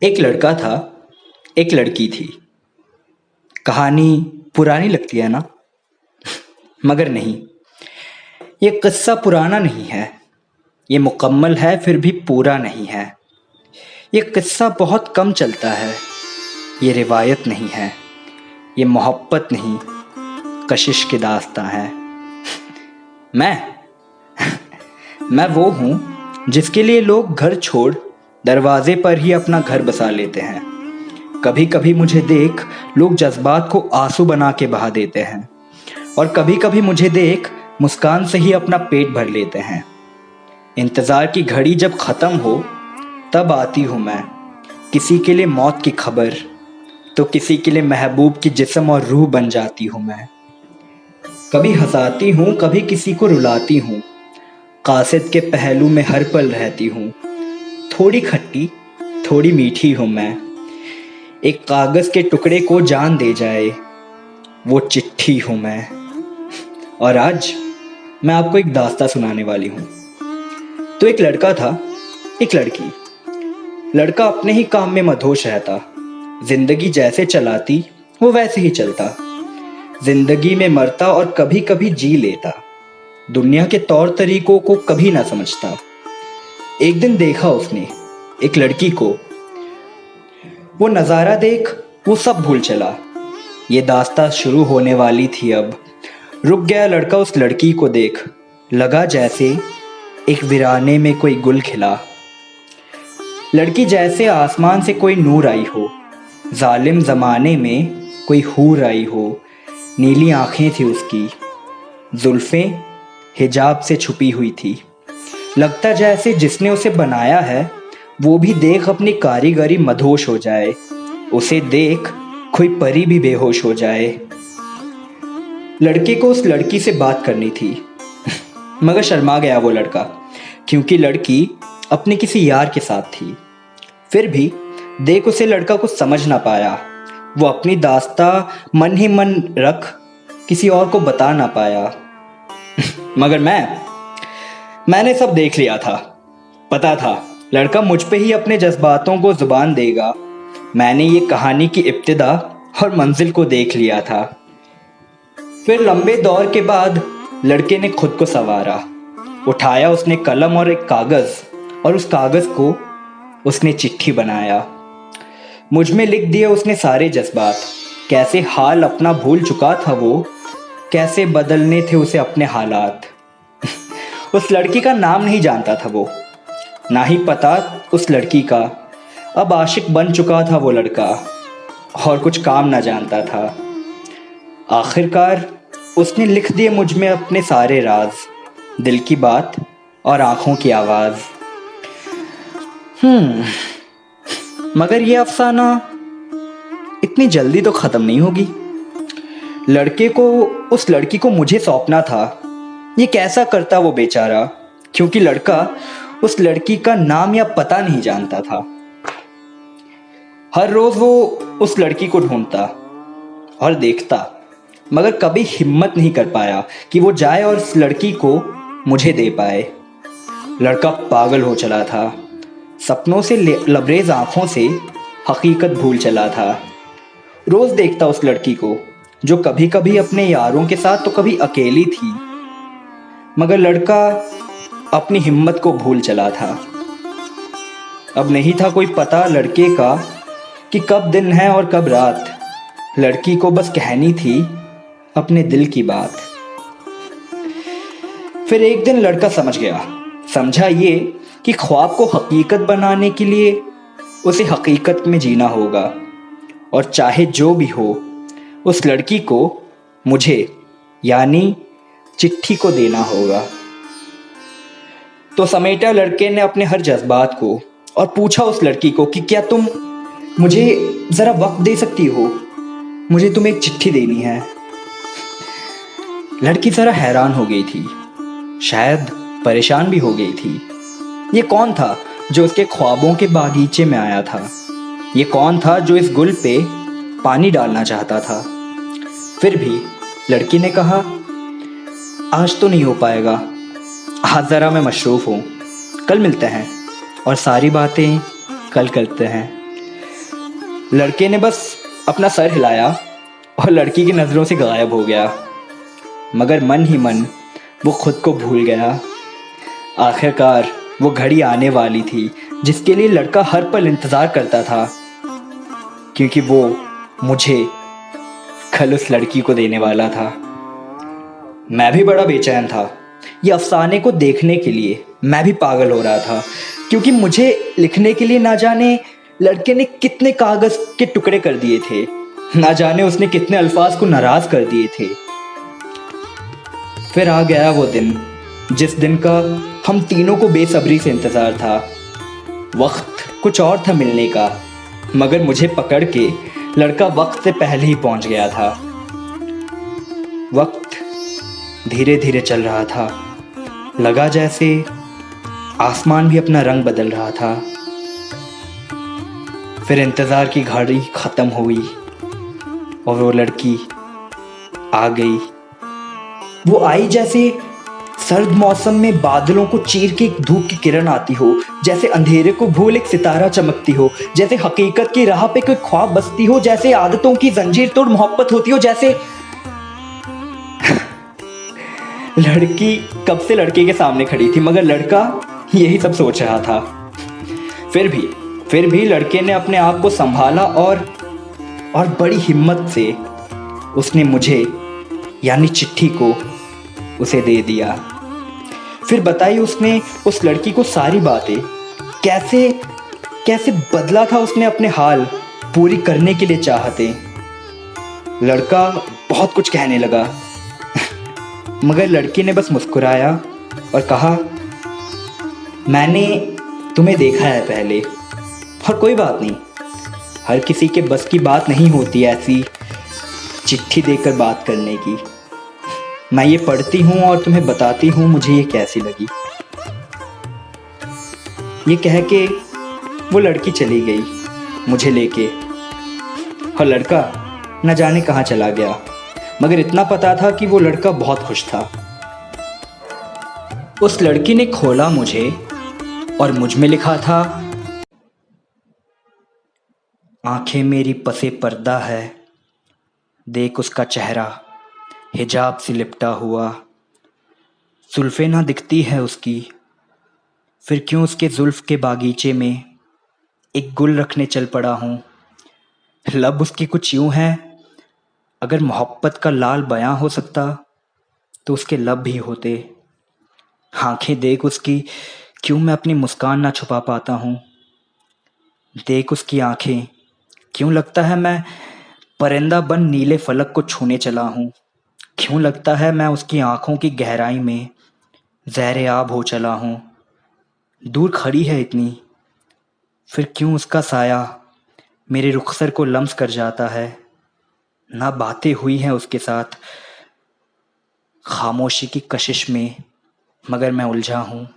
एक लड़का था, एक लड़की थी। कहानी पुरानी लगती है ना? मगर नहीं, ये किस्सा पुराना नहीं है। ये मुकम्मल है फिर भी पूरा नहीं है। ये किस्सा बहुत कम चलता है। ये रिवायत नहीं है, ये मोहब्बत नहीं, कशिश की दास्तां है। मैं मैं वो हूँ जिसके लिए लोग घर छोड़ दरवाजे पर ही अपना घर बसा लेते हैं। कभी कभी मुझे देख लोग जज्बात को आंसू बना के बहा देते हैं, और कभी कभी मुझे देख मुस्कान से ही अपना पेट भर लेते हैं। इंतज़ार की घड़ी जब ख़त्म हो तब आती हूँ मैं, किसी के लिए मौत की खबर तो किसी के लिए महबूब की जिस्म और रूह बन जाती हूँ मैं। कभी हंसाती हूँ, कभी किसी को रुलाती हूँ, कासिद के पहलू में हर पल रहती हूँ। थोड़ी खट्टी थोड़ी मीठी हूँ मैं, एक कागज़ के टुकड़े को जान दे जाए वो चिट्ठी हूँ मैं। और आज मैं आपको एक दास्तां सुनाने वाली हूँ। तो एक लड़का था, एक लड़की। लड़का अपने ही काम में मदहोश रहता, जिंदगी जैसे चलाती वो वैसे ही चलता, जिंदगी में मरता और कभी कभी जी लेता, दुनिया के तौर तरीकों को कभी ना समझता। एक दिन देखा उसने एक लड़की को, वो नज़ारा देख वो सब भूल चला। ये दास्तां शुरू होने वाली थी अब। रुक गया लड़का उस लड़की को देख, लगा जैसे एक वीराने में कोई गुल खिला। लड़की जैसे आसमान से कोई नूर आई हो, जालिम ज़माने में कोई हूर आई हो। नीली आँखें थी उसकी, जुल्फ़ें हिजाब से छुपी हुई थी। लगता जैसे जिसने उसे बनाया है वो भी देख अपनी कारीगरी मदहोश हो जाए। उसे देख कोई परी भी बेहोश हो जाए। लड़के को उस लड़की से बात करनी थी मगर शर्मा गया वो लड़का, क्योंकि लड़की अपने किसी यार के साथ थी। फिर भी देख उसे लड़का कुछ समझ ना पाया। वो अपनी दास्तां मन ही मन रख किसी और को बता ना पाया। मगर मैंने सब देख लिया था। पता था लड़का मुझ पे ही अपने जज्बातों को जुबान देगा। मैंने ये कहानी की इब्तिदा और मंजिल को देख लिया था। फिर लंबे दौर के बाद लड़के ने खुद को संवारा। उठाया उसने कलम और एक कागज़, और उस कागज़ को उसने चिट्ठी बनाया। मुझ में लिख दिए उसने सारे जज्बात। कैसे हाल अपना भूल चुका था वो, कैसे बदलने थे उसे अपने हालात। उस लड़की का नाम नहीं जानता था वो, ना ही पता उस लड़की का। अब आशिक बन चुका था वो लड़का, और कुछ काम ना जानता था। आखिरकार उसने लिख दिए मुझ में अपने सारे राज, दिल की बात और आँखों की आवाज़। मगर ये अफसाना इतनी जल्दी तो ख़त्म नहीं होगी। लड़के को उस लड़की को मुझे सौंपना था। ये कैसा करता वो बेचारा, क्योंकि लड़का उस लड़की का नाम या पता नहीं जानता था। हर रोज़ वो उस लड़की को ढूंढता और देखता, मगर कभी हिम्मत नहीं कर पाया कि वो जाए और उस लड़की को मुझे दे पाए। लड़का पागल हो चला था, सपनों से लबरेज आँखों से हकीकत भूल चला था। रोज़ देखता उस लड़की को जो कभी कभी अपने यारों के साथ तो कभी अकेली थी, मगर लड़का अपनी हिम्मत को भूल चला था। अब नहीं था कोई पता लड़के का कि कब दिन है और कब रात। लड़की को बस कहनी थी अपने दिल की बात। फिर एक दिन लड़का समझ गया, समझा ये कि ख्वाब को हकीकत बनाने के लिए उसे हकीकत में जीना होगा, और चाहे जो भी हो उस लड़की को मुझे यानी चिट्ठी को देना होगा। तो समेटा लड़के ने अपने हर जज्बात को और पूछा उस लड़की को कि क्या तुम मुझे ज़रा वक्त दे सकती हो, मुझे तुम्हें एक चिट्ठी देनी है। लड़की ज़रा हैरान हो गई थी, शायद परेशान भी हो गई थी। ये कौन था जो उसके ख्वाबों के बागीचे में आया था? ये कौन था जो इस गुल पे पानी डालना चाहता था? फिर भी लड़की ने कहा, आज तो नहीं हो पाएगा, आज ज़रा मैं मशरूफ़ हूँ, कल मिलते हैं और सारी बातें कल करते हैं। लड़के ने बस अपना सर हिलाया और लड़की की नज़रों से गायब हो गया। मगर मन ही मन वो खुद को भूल गया। आखिरकार वो घड़ी आने वाली थी जिसके लिए लड़का हर पल इंतज़ार करता था, क्योंकि वो मुझे कल उस लड़की को देने वाला था। मैं भी बड़ा बेचैन था। ये अफसाने को देखने के लिए मैं भी पागल हो रहा था, क्योंकि मुझे लिखने के लिए ना जाने लड़के ने कितने कागज़ के टुकड़े कर दिए थे, ना जाने उसने कितने अल्फाज को नाराज़ कर दिए थे। फिर आ गया वो दिन जिस दिन का हम तीनों को बेसब्री से इंतज़ार था। वक्त कुछ और था मिलने का, मगर मुझे पकड़ के लड़का वक्त से पहले ही पहुंच गया था। वक्त धीरे धीरे चल रहा था, लगा जैसे आसमान भी अपना रंग बदल रहा था। फिर इंतज़ार की घड़ी ख़त्म हुई और वो लड़की आ गई। वो आई जैसे सर्द मौसम में बादलों को चीर के एक धूप की किरण आती हो, जैसे अंधेरे को भूल एक सितारा चमकती हो, जैसे हकीकत की राह पे कोई ख्वाब बसती हो, जैसे आदतों की जंजीर तोड़ मोहब्बत होती हो, जैसे लड़की कब से लड़के के सामने खड़ी थी, मगर लड़का यही सब सोच रहा था। फिर भी लड़के ने अपने आप को संभाला और बड़ी हिम्मत से उसने मुझे यानी चिट्ठी को उसे दे दिया। फिर बताई उसने उस लड़की को सारी बातें, कैसे कैसे बदला था उसने अपने हाल पूरी करने के लिए चाहते। लड़का बहुत कुछ कहने लगा मगर लड़की ने बस मुस्कुराया और कहा, मैंने तुम्हें देखा है पहले और कोई बात नहीं, हर किसी के बस की बात नहीं होती ऐसी चिट्ठी देकर बात करने की। मैं ये पढ़ती हूँ और तुम्हें बताती हूँ मुझे ये कैसी लगी। ये कह के वो लड़की चली गई मुझे लेके, और लड़का न जाने कहाँ चला गया, मगर इतना पता था कि वो लड़का बहुत खुश था। उस लड़की ने खोला मुझे और मुझ में लिखा था, आंखें मेरी पसे पर्दा है, देख उसका चेहरा हिजाब से लिपटा हुआ, जुल्फ़ें ना दिखती है उसकी, फिर क्यों उसके जुल्फ़ के बागीचे में एक गुल रखने चल पड़ा हूँ। लब उसकी कुछ यूँ है, अगर मोहब्बत का लाल बयां हो सकता तो उसके लब भी होते। आंखें देख उसकी, क्यों मैं अपनी मुस्कान ना छुपा पाता हूँ। देख उसकी आंखें, क्यों लगता है मैं परिंदा बन नीले फलक को छूने चला हूँ। क्यों लगता है मैं उसकी आंखों की गहराई में ज़हरे आब हो चला हूँ। दूर खड़ी है इतनी, फिर क्यों उसका साया मेरे रुखसर को लम्स कर जाता है। ना बातें हुई हैं उसके साथ, खामोशी की कशिश में मगर मैं उलझा हूँ।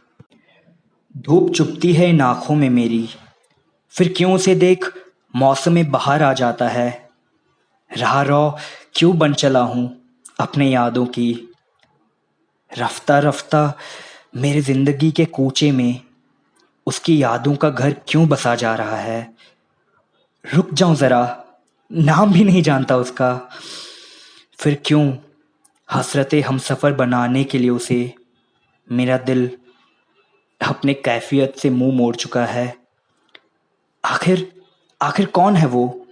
धूप चुभती है इन आँखों में मेरी, फिर क्यों उसे देख मौसम बहार आ जाता है। राह रो क्यों बन चला हूँ अपने यादों की, रफ्ता रफ्ता मेरे ज़िंदगी के कूचे में उसकी यादों का घर क्यों बसा जा रहा है। रुक जाऊं ज़रा, नाम भी नहीं जानता उसका, फिर क्यों हसरते हम सफ़र बनाने के लिए उसे मेरा दिल अपने कैफियत से मुंह मोड़ चुका है। आखिर आखिर कौन है वो,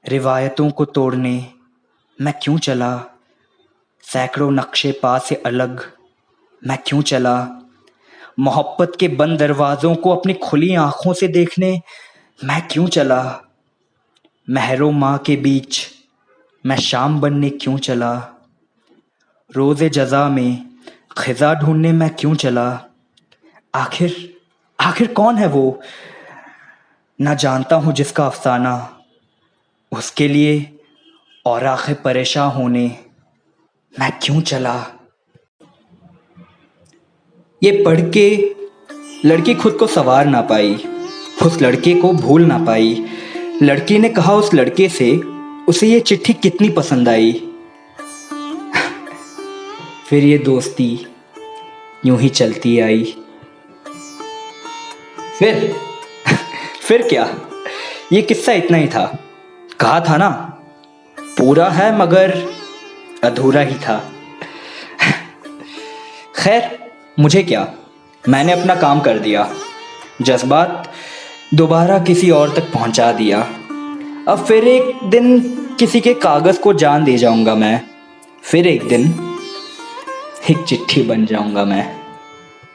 रिवायतों को तोड़ने मैं क्यों चला, सैकड़ों नक्शे पा से अलग मैं क्यों चला। मोहब्बत के बंद दरवाज़ों को अपनी खुली आँखों से देखने मैं क्यों चला। महरों माँ के बीच मैं शाम बनने क्यों चला। रोज़े जज़ा में ख़िज़ा ढूंढने मैं क्यों चला। आखिर आखिर कौन है वो, ना जानता हूँ जिसका अफसाना, उसके लिए और आखिर परेशान होने मैं क्यों चला। ये पढ़ के लड़की खुद को संवार ना पाई, उस लड़के को भूल ना पाई। लड़की ने कहा उस लड़के से उसे ये चिट्ठी कितनी पसंद आई। फिर ये दोस्ती यूं ही चलती आई। फिर क्या, ये किस्सा इतना ही था। कहा था ना, पूरा है मगर अधूरा ही था। खैर, मुझे क्या, मैंने अपना काम कर दिया। जज्बात दोबारा किसी और तक पहुंचा दिया। अब फिर एक दिन किसी के कागज़ को जान दे जाऊंगा मैं। फिर एक दिन एक चिट्ठी बन जाऊंगा मैं।